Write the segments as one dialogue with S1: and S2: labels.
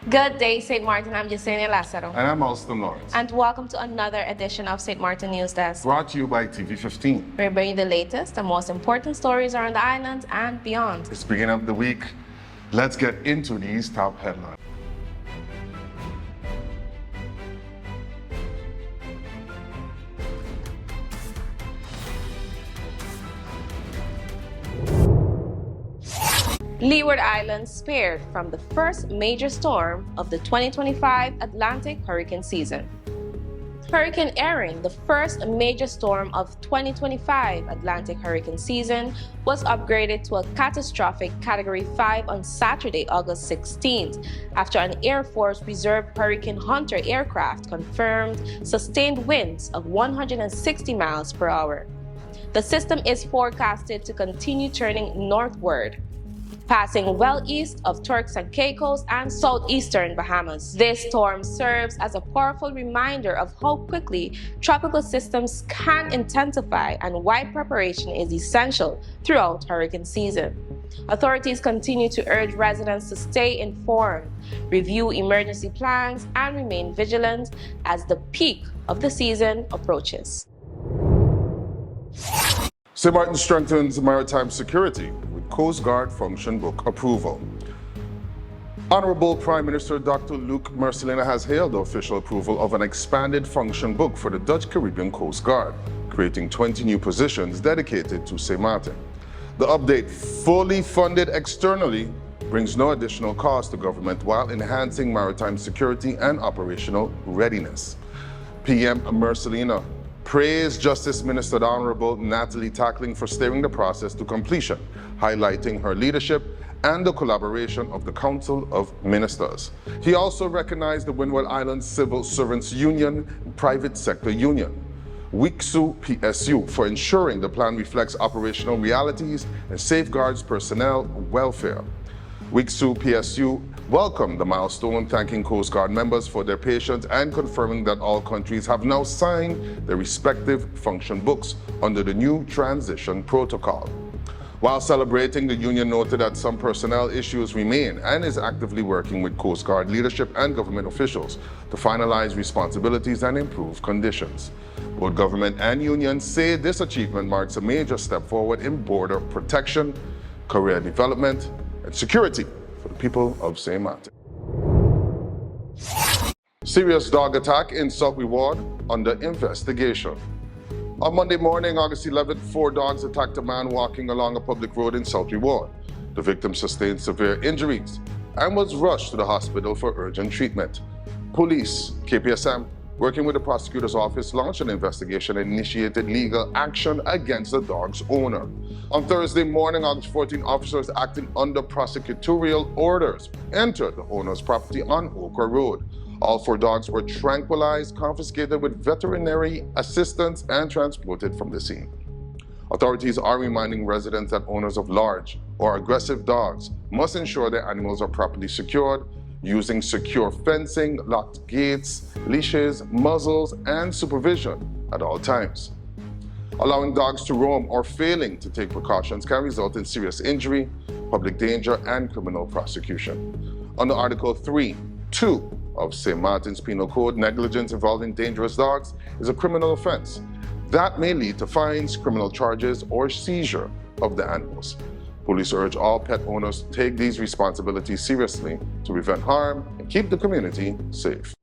S1: Good day, St. Martin. I'm Yesenia Lazaro.
S2: And I'm Alston Lawrence.
S1: And welcome to another edition of St. Martin News Desk.
S2: Brought to you by TV15.
S1: We're bringing the latest and most important stories around the island and beyond.
S2: It's beginning of the week. Let's get into these top headlines.
S1: Leeward Islands spared from the first major storm of the 2025 Atlantic hurricane season. Hurricane Erin, the first major storm of 2025 Atlantic hurricane season, was upgraded to a catastrophic Category 5 on Saturday, August 16th, after an Air Force Reserve Hurricane Hunter aircraft confirmed sustained winds of 160 miles per hour. The system is forecasted to continue turning northward, passing well east of Turks and Caicos and southeastern Bahamas. This storm serves as a powerful reminder of how quickly tropical systems can intensify and why preparation is essential throughout hurricane season. Authorities continue to urge residents to stay informed, review emergency plans, and remain vigilant as the peak of the season approaches.
S2: Sint Maarten strengthens maritime security with Coast Guard function book approval. Honorable Prime Minister Dr. Luc Mercelina has hailed the official approval of an expanded function book for the Dutch Caribbean Coast Guard, creating 20 new positions dedicated to Sint Maarten. The update, fully funded externally, brings no additional cost to government while enhancing maritime security and operational readiness. PM Mercelina praised Justice Minister the Honorable Natalie Tackling for steering the process to completion, highlighting her leadership and the collaboration of the Council of Ministers. He also recognized the Winair Islands Civil Servants Union and Private Sector Union, WICSU PSU, for ensuring the plan reflects operational realities and safeguards personnel welfare. WICSU PSU welcomed the milestone, thanking Coast Guard members for their patience and confirming that all countries have now signed their respective function books under the new transition protocol. While celebrating, the union noted that some personnel issues remain and is actively working with Coast Guard leadership and government officials to finalize responsibilities and improve conditions. Both government and unions say this achievement marks a major step forward in border protection, career development, and security for the people of Sint Maarten. Serious dog attack in South Leeward under investigation. On Monday morning, August 11th, 4 dogs attacked a man walking along a public road in South Leeward. The victim sustained severe injuries and was rushed to the hospital for urgent treatment. Police, KPSM, working with the prosecutor's office, launched an investigation and initiated legal action against the dog's owner. On Thursday morning, August 14, officers acting under prosecutorial orders entered the owner's property on Oka Road. All 4 dogs were tranquilized, confiscated with veterinary assistance, and transported from the scene. Authorities are reminding residents that owners of large or aggressive dogs must ensure their animals are properly secured, using secure fencing, locked gates, leashes, muzzles, and supervision at all times. Allowing dogs to roam or failing to take precautions can result in serious injury, public danger, and criminal prosecution. Under Article 3(2) of Sint Maarten's Penal Code, negligence involving dangerous dogs is a criminal offense. That may lead to fines, criminal charges, or seizure of the animals. Police urge all pet owners to take these responsibilities seriously to prevent harm and keep the community safe.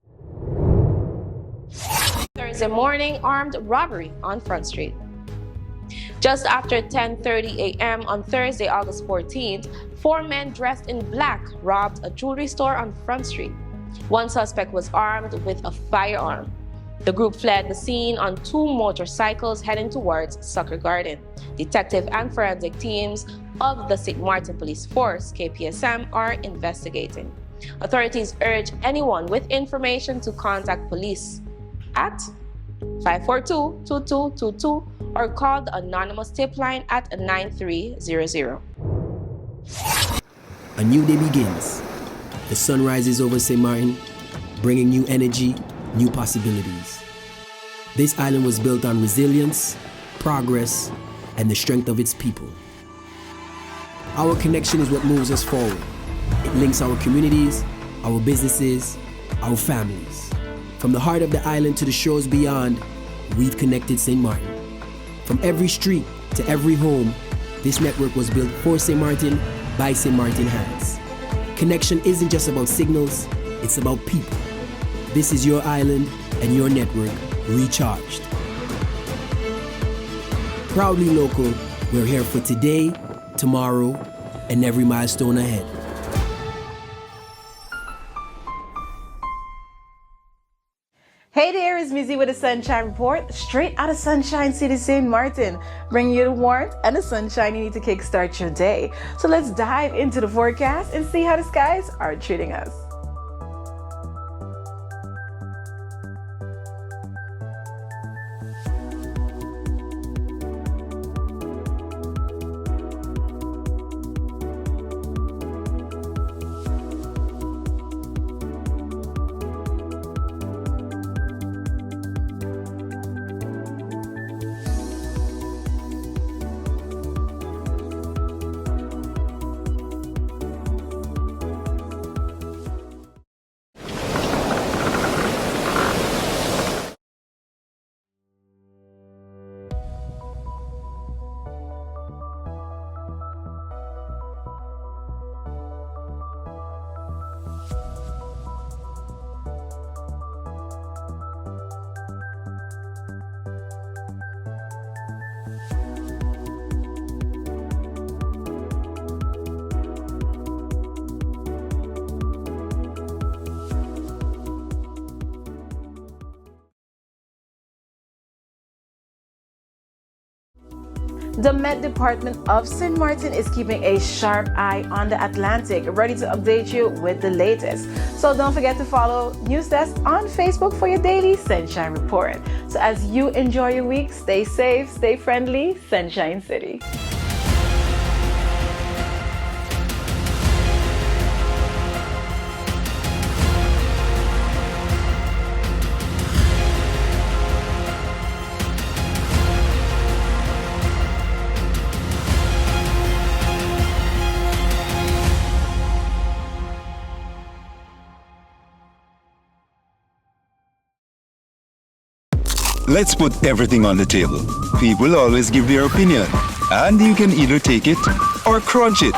S1: Thursday morning, armed robbery on Frontstreet. Just after 10:30 a.m. on Thursday, August 14th, 4 men dressed in black robbed a jewelry store on Frontstreet. One suspect was armed with a firearm. The group fled the scene on 2 motorcycles heading towards Sucker Garden. Detective and forensic teams of the Sint Maarten Police Force, KPSM, are investigating. Authorities urge anyone with information to contact police at 542-2222 or call the anonymous tip line at 9300.
S3: A new day begins. The sun rises over Sint Maarten, bringing new energy, new possibilities. This island was built on resilience, progress, and the strength of its people. Our connection is what moves us forward. It links our communities, our businesses, our families. From the heart of the island to the shores beyond, we've connected St. Maarten. From every street to every home, this network was built for St. Maarten by St. Maarten hands. Connection isn't just about signals, it's about people. This is your island and your network recharged. Proudly local, we're here for today, tomorrow, and every milestone ahead.
S4: Hey there, it's Mizzy with the Sunshine Report, straight out of Sunshine City, St. Maarten, bringing you the warmth and the sunshine you need to kickstart your day. So let's dive into the forecast and see how the skies are treating us. The Met Department of Sint Maarten is keeping a sharp eye on the Atlantic, ready to update you with the latest. So don't forget to follow NEWSDESK on Facebook for your daily Sunshine Report. So as you enjoy your week, stay safe, stay friendly, Sunshine City.
S5: Let's put everything on the table. People always give their opinion, and you can either take it or crunch it.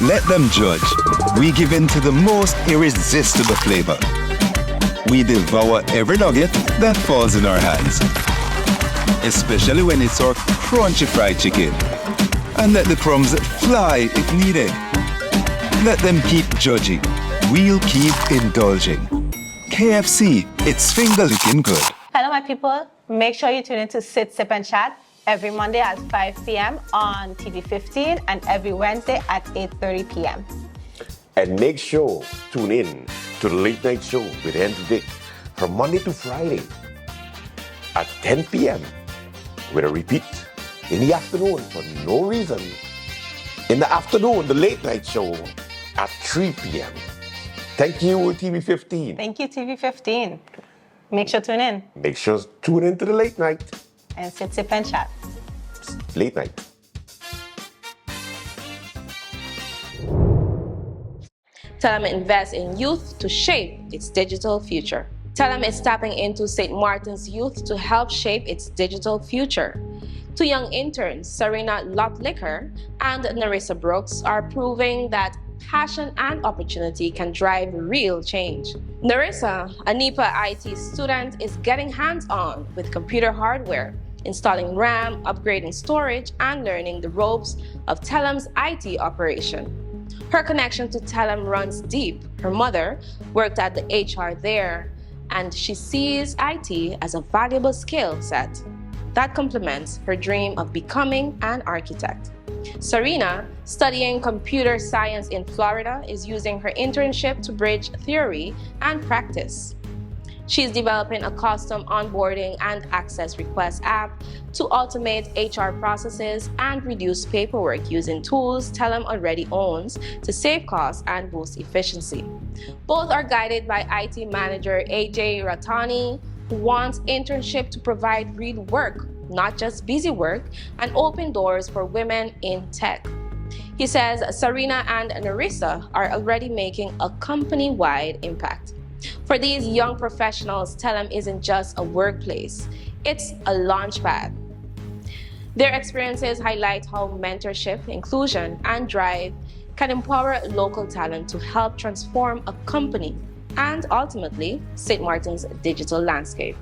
S5: Let them judge. We give in to the most irresistible flavor. We devour every nugget that falls in our hands, especially when it's our crunchy fried chicken. And let the crumbs fly if needed. Let them keep judging. We'll keep indulging. KFC, it's finger-licking good.
S6: Hello, my people. Make sure you tune in to Sit, Sip, and Chat every Monday at 5 p.m. on TV 15 and every Wednesday at 8:30 p.m.
S7: And make sure tune in to the Late Night Show with Andrew Dick from Monday to Friday at 10 p.m. with a repeat in the afternoon for no reason. In the afternoon, the Late Night Show at 3 p.m. Thank you, TV 15.
S6: Thank you, TV 15. Make sure to tune in.
S7: Make sure to tune in to the Late Night.
S6: And Sit, Sip, and Chat.
S7: Late Night.
S1: Telem invests in youth to shape its digital future. Telem is tapping into St. Maarten's youth to help shape its digital future. Two young interns, Serena Lotlicker and Narissa Brooks, are proving that passion and opportunity can drive real change. Narissa, a NEPA IT student, is getting hands-on with computer hardware, installing RAM, upgrading storage, and learning the ropes of Telem's IT operation. Her connection to Telem runs deep. Her mother worked at the HR there, and she sees IT as a valuable skill set that complements her dream of becoming an architect. Serena, studying computer science in Florida, is using her internship to bridge theory and practice. She's developing a custom onboarding and access request app to automate HR processes and reduce paperwork using tools Telem already owns to save costs and boost efficiency. Both are guided by IT manager AJ Ratani, who wants internship to provide real work, not just busy work, and open doors for women in tech. He says Sarina and Narissa are already making a company-wide impact. For these young professionals, Telem isn't just a workplace, it's a launchpad. Their experiences highlight how mentorship, inclusion, and drive can empower local talent to help transform a company and ultimately Sint Maarten's digital landscape.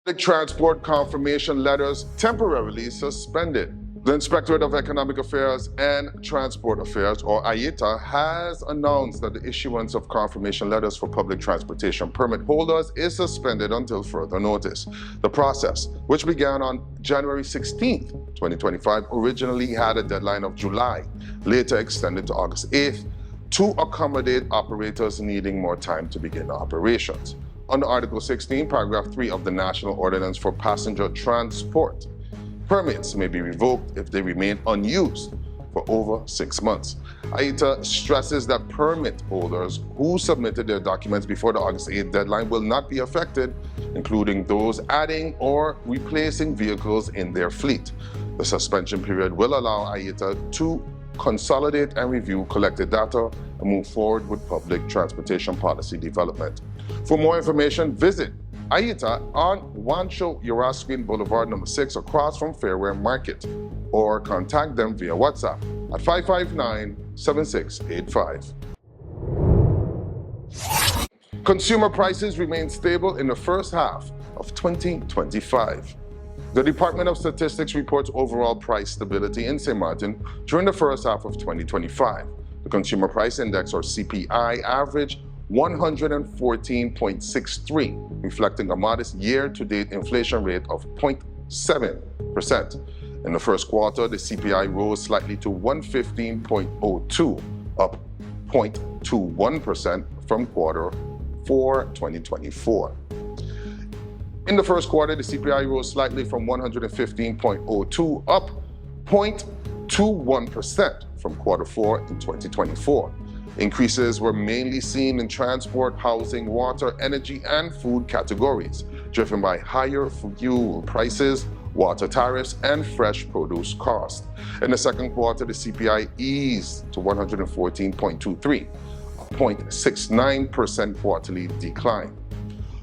S2: Public transport confirmation letters temporarily suspended. The Inspectorate of Economic Affairs and Transport Affairs, or IETA, has announced that the issuance of confirmation letters for public transportation permit holders is suspended until further notice. The process, which began on January 16, 2025, originally had a deadline of July, later extended to August 8th, to accommodate operators needing more time to begin operations. Under Article 16, Paragraph 3 of the National Ordinance for Passenger Transport, permits may be revoked if they remain unused for over 6 months. IETA stresses that permit holders who submitted their documents before the August 8th deadline will not be affected, including those adding or replacing vehicles in their fleet. The suspension period will allow IETA to consolidate and review collected data and move forward with public transportation policy development. For more information, visit IETA on Wancho Urasquin Boulevard number 6 across from Fairway Market, or contact them via WhatsApp at 559-7685. Consumer prices remain stable in the first half of 2025. The Department of Statistics reports overall price stability in Sint Maarten during the first half of 2025. The Consumer Price Index, or CPI, averaged 114.63, reflecting a modest year-to-date inflation rate of 0.7%. In the first quarter, the CPI rose slightly to 115.02, up 0.21% from quarter 4, 2024. In the first quarter, the CPI rose slightly from 115.02, up 0.21% from quarter 4 in 2024. Increases were mainly seen in transport, housing, water, energy, and food categories, driven by higher fuel prices, water tariffs, and fresh produce costs. In the second quarter, the CPI eased to 114.23, a 0.69% quarterly decline.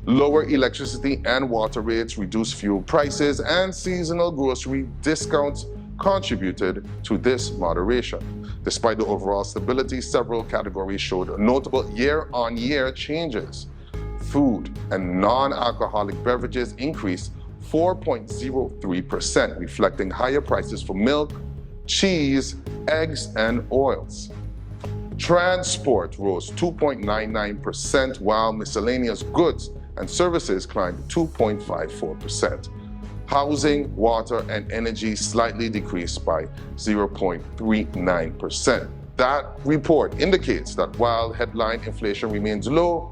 S2: Lower electricity and water rates, reduced fuel prices, and seasonal grocery discounts contributed to this moderation. Despite the overall stability, several categories showed notable year-on-year changes. Food and non-alcoholic beverages increased 4.03%, reflecting higher prices for milk, cheese, eggs, and oils. Transport rose 2.99%, while miscellaneous goods and services climbed 2.54%. Housing, water, and energy slightly decreased by 0.39%. That report indicates that while headline inflation remains low,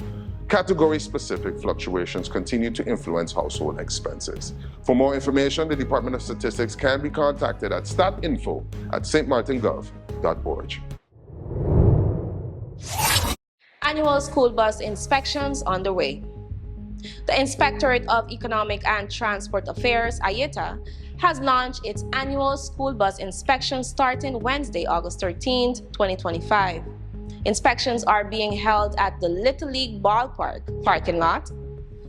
S2: category-specific fluctuations continue to influence household expenses. For more information, the Department of Statistics can be contacted at statinfo@stmartengov.org.
S1: Annual school bus inspections underway. The Inspectorate of Economic and Transport Affairs, IETA, has launched its annual school bus inspection starting Wednesday, August 13, 2025. Inspections are being held at the Little League Ballpark parking lot,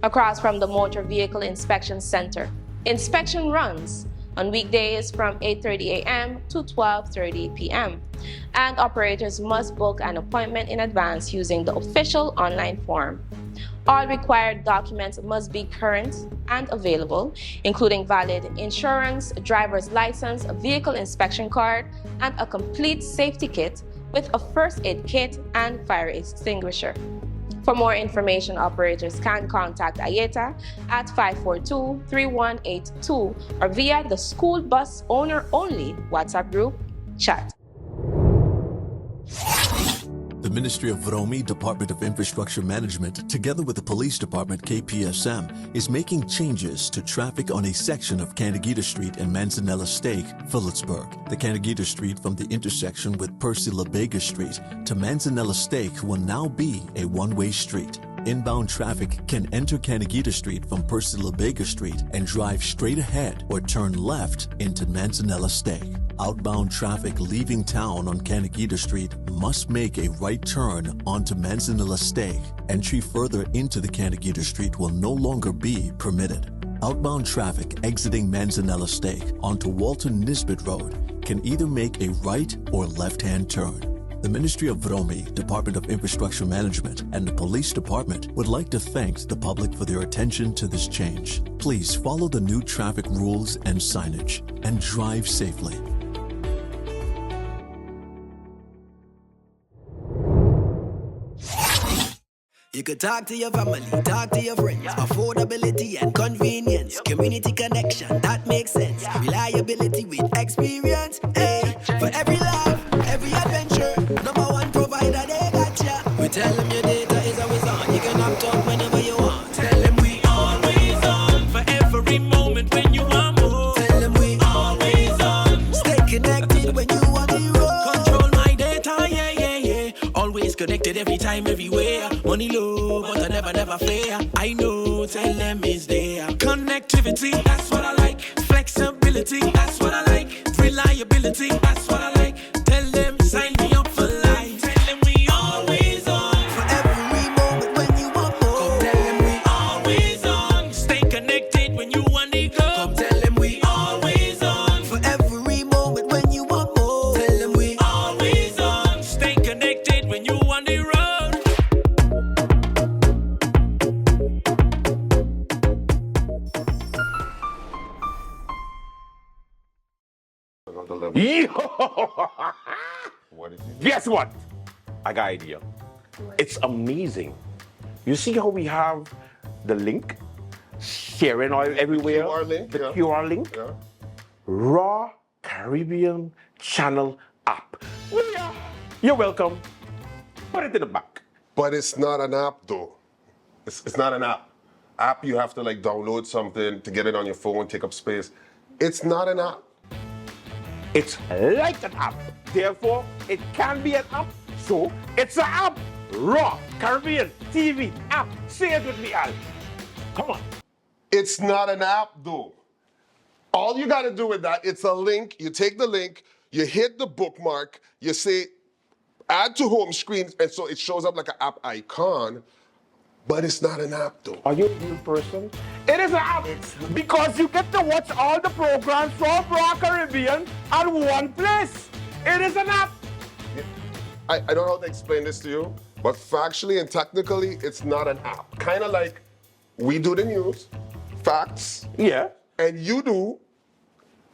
S1: across from the Motor Vehicle Inspection Center. Inspection runs on weekdays from 8:30 a.m. to 12:30 p.m. and operators must book an appointment in advance using the official online form. All required documents must be current and available, including valid insurance, driver's license, a vehicle inspection card, and a complete safety kit with a first aid kit and fire extinguisher. For more information, operators can contact IETA at 542-3182 or via the School Bus Owner Only WhatsApp group chat.
S8: The Ministry of Vromi, Department of Infrastructure Management, together with the Police Department KPSM, is making changes to traffic on a section of Candegita Street in Manzanella Steak, Phillipsburg. The Candegita Street from the intersection with Percy LaBega Street to Manzanella Steak will now be a one-way street. Inbound traffic can enter Canagita Street from Percivalbega Street and drive straight ahead or turn left into Manzanella Steak. Outbound traffic leaving town on Canagita Street must make a right turn onto Manzanella Steak. Entry further into the Canagita Street will no longer be permitted. Outbound traffic exiting Manzanella Steak onto Walton Nisbet Road can either make a right or left-hand turn. The Ministry of Vromi, Department of Infrastructure Management, and the Police Department would like to thank the public for their attention to this change. Please follow the new traffic rules and signage and drive safely.
S3: You could talk to your family, talk to your friends. Affordability and convenience. Community connection, that makes sense. Reliability with experience. Hey, for every love, every adventure. Number one provider, they got ya. We tell them your data is always on. You can opt out whenever you want. Tell them we always on. For every moment when you want more. Tell them we always on. Stay connected when you want the road. Control my data, yeah, yeah, yeah. Always connected every time, everywhere. Money low, but I never fair. I know Telem is there. Connectivity, that's what I like. Flexibility, that's what I like. Reliability, that's what I like. Tell them, sign me up for life. Tell them we always on. For every moment when you want more. Come tell them we always on. Stay connected when you want to go. Come tell them we always on. For every moment when you want more. Tell them we always on. Stay connected when you want the road.
S7: Guess what? I got an idea. It's amazing. You see how we have the link sharing all everywhere?
S2: QR link,
S7: the
S2: yeah.
S7: QR link.
S2: Yeah.
S7: Raw Caribbean Channel app. Yeah. You're welcome. Put it in the back.
S2: But it's not an app though. It's not an app. App, you have to like download something to get it on your phone, take up space. It's not an app.
S7: It's like an app. Therefore, it can be an app. So, it's an app. Raw Caribbean TV app. Say it with me, Al. Come on.
S2: It's not an app though. All you gotta do with that, it's a link. You take the link, you hit the bookmark, you say add to home screen, and so it shows up like an app icon, but it's not an app though.
S7: Are you a real person? It is an app because you get to watch all the programs from Raw Caribbean at one place. It is an app.
S2: I don't know how to explain this to you, but factually and technically, it's not an app. Kind of like we do the news, facts,
S7: Yeah.
S2: and you do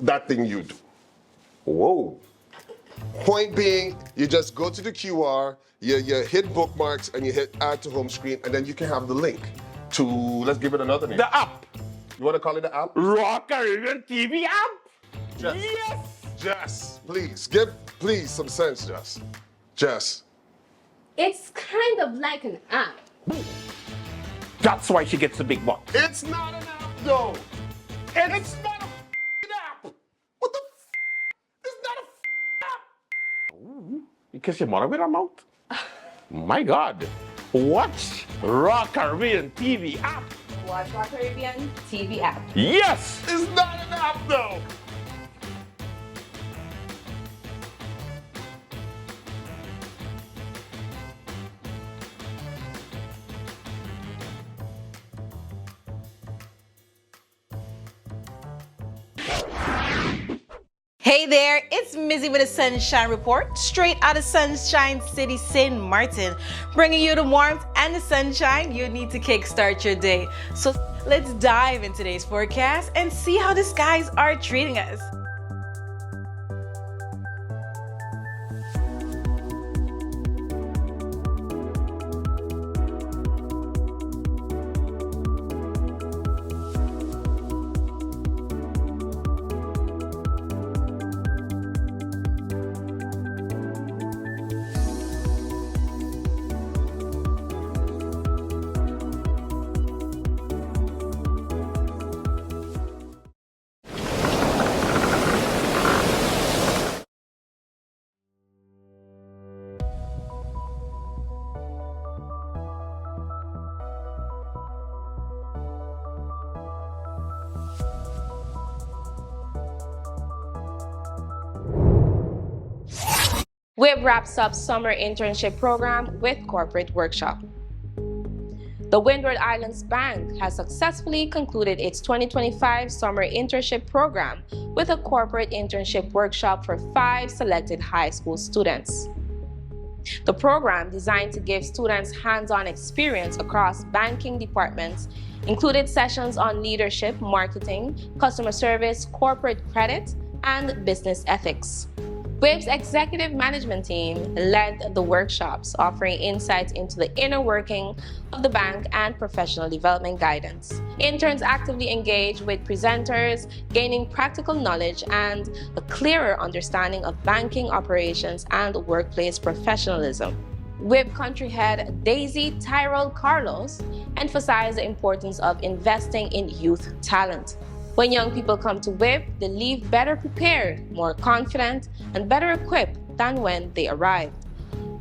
S2: that thing you do.
S7: Whoa.
S2: Point being, you just go to the QR, you hit bookmarks, and you hit add to home screen, and then you can have the link to, let's give it another name.
S7: The app.
S2: You want to call it the app?
S7: Raw Caribbean TV app.
S2: Jess.
S7: Yes.
S2: Jess, please, give some sense, Jess. Jess.
S1: It's kind of like an app.
S7: That's why she gets the big bucks.
S2: It's not an app, though. It's not a app. What the It's not a app.
S7: You kiss your mother with her mouth? My God. Watch Raw Caribbean TV app.
S1: Watch Raw Caribbean TV app.
S7: Yes.
S2: It's not an app, though.
S4: Hey there, it's Mizzy with a Sunshine Report, straight out of Sunshine City, Sint Maarten, bringing you the warmth and the sunshine you need to kickstart your day. So let's dive into today's forecast and see how the skies are treating us.
S1: WIB wraps up summer internship program with corporate workshop. The Leeward Islands Bank has successfully concluded its 2025 summer internship program with a corporate internship workshop for 5 selected high school students. The program, designed to give students hands-on experience across banking departments, included sessions on leadership, marketing, customer service, corporate credit, and business ethics. WIB's executive management team led the workshops, offering insights into the inner working of the bank and professional development guidance. Interns actively engaged with presenters, gaining practical knowledge and a clearer understanding of banking operations and workplace professionalism. WIB country head Daisy Tyrell Carlos emphasized the importance of investing in youth talent. When young people come to WIB, they leave better prepared, more confident, and better equipped than when they arrived.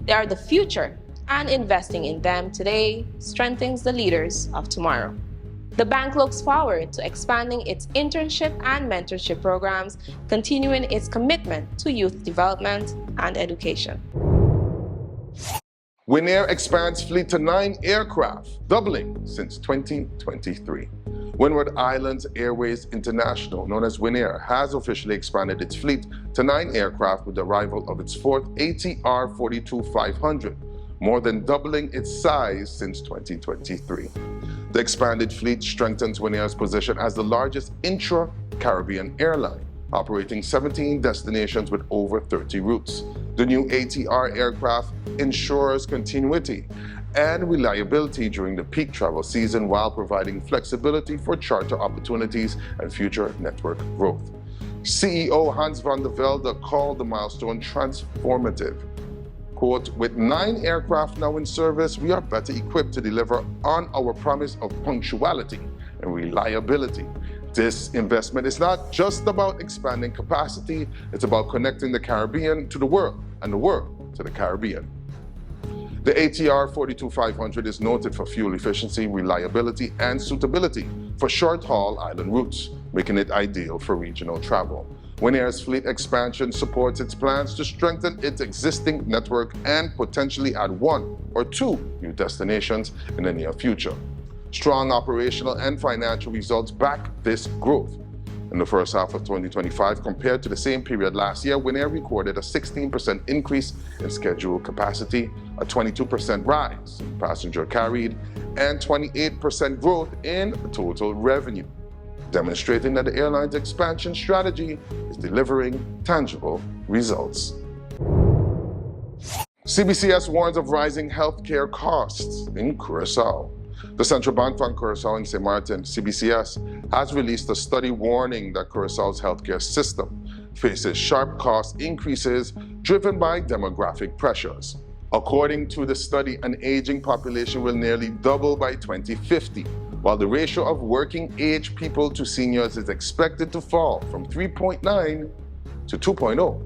S1: They are the future, and investing in them today strengthens the leaders of tomorrow. The bank looks forward to expanding its internship and mentorship programs, continuing its commitment to youth development and education.
S2: Winair expands fleet to 9 aircraft, doubling since 2023. Windward Islands Airways International, known as Winair, has officially expanded its fleet to 9 aircraft with the arrival of its 4th ATR 42-500, more than doubling its size since 2023. The expanded fleet strengthens Winair's position as the largest intra-Caribbean airline, operating 17 destinations with over 30 routes. The new ATR aircraft ensures continuity and reliability during the peak travel season while providing flexibility for charter opportunities and future network growth. CEO Hans van der Velde called the milestone transformative. Quote, "With 9 aircraft now in service, we are better equipped to deliver on our promise of punctuality and reliability. This investment is not just about expanding capacity, it's about connecting the Caribbean to the world and the world to the Caribbean." The ATR 42-500 is noted for fuel efficiency, reliability, and suitability for short-haul island routes, making it ideal for regional travel. Winair's fleet expansion supports its plans to strengthen its existing network and potentially add 1 or 2 new destinations in the near future. Strong operational and financial results back this growth. In the first half of 2025, compared to the same period last year, Winair recorded a 16% increase in scheduled capacity, a 22% rise in passenger carried, and 28% growth in total revenue, demonstrating that the airline's expansion strategy is delivering tangible results. CBCS warns of rising healthcare costs in Curaçao. The Central Bank from Curaçao and Sint Maarten, CBCS, has released a study warning that Curaçao's healthcare system faces sharp cost increases driven by demographic pressures. According to the study, an aging population will nearly double by 2050, while the ratio of working-age people to seniors is expected to fall from 3.9 to 2.0.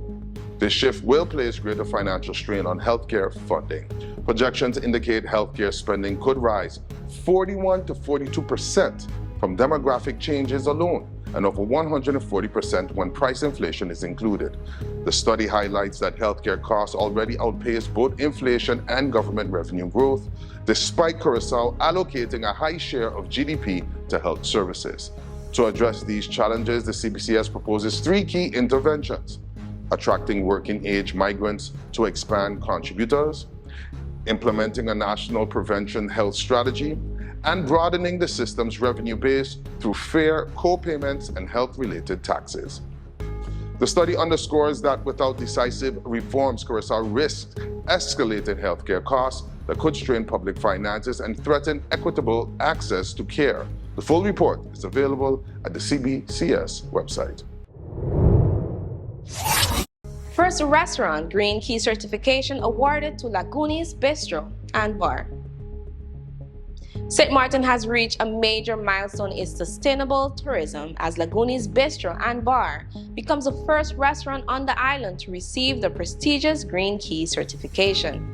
S2: This shift will place greater financial strain on healthcare funding. Projections indicate healthcare spending could rise 41 to 42% from demographic changes alone, and over 140% when price inflation is included. The study highlights that healthcare costs already outpace both inflation and government revenue growth, despite Curaçao allocating a high share of GDP to health services. To address these challenges, the CBCS proposes 3 key interventions: attracting working-age migrants to expand contributors, implementing a national prevention health strategy, and broadening the system's revenue base through fair co-payments and health-related taxes. The study underscores that without decisive reforms, Curaçao risks escalated healthcare costs that could strain public finances and threaten equitable access to care. The full report is available at the CBCS website.
S1: First restaurant Green Key certification awarded to Lagoonies Bistro and Bar. Sint Maarten has reached a major milestone in sustainable tourism as Lagoonies Bistro and Bar becomes the first restaurant on the island to receive the prestigious Green Key certification.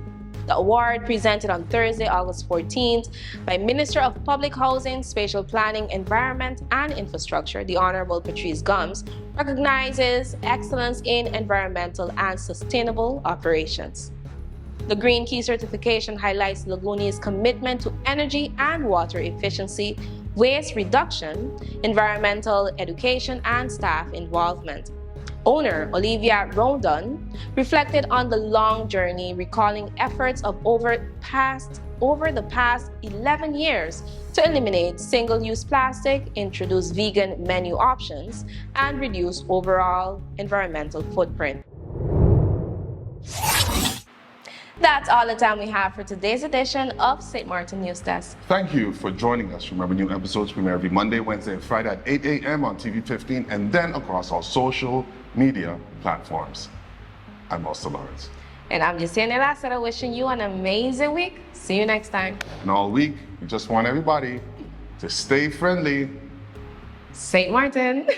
S1: The award, presented on Thursday, August 14th, by Minister of Public Housing, Spatial Planning, Environment and Infrastructure, the Honorable Patrice Gums, recognizes excellence in environmental and sustainable operations. The Green Key certification highlights Lagoonies' commitment to energy and water efficiency, waste reduction, environmental education, and staff involvement. Owner Olivia Rondon reflected on the long journey, recalling efforts of over the past 11 years to eliminate single-use plastic, introduce vegan menu options, and reduce overall environmental footprint. That's all the time we have for today's edition of St. Maarten News Desk.
S2: Thank you for joining us. Remember, new episodes premiere every Monday, Wednesday, and Friday at 8 a.m. on TV 15 and then across all social media platforms. I'm Mr. Lawrence.
S1: And I'm Yesenia Lassera, wishing you an amazing week. See you next time.
S2: And all week, we just want everybody to stay friendly.
S1: St. Maarten.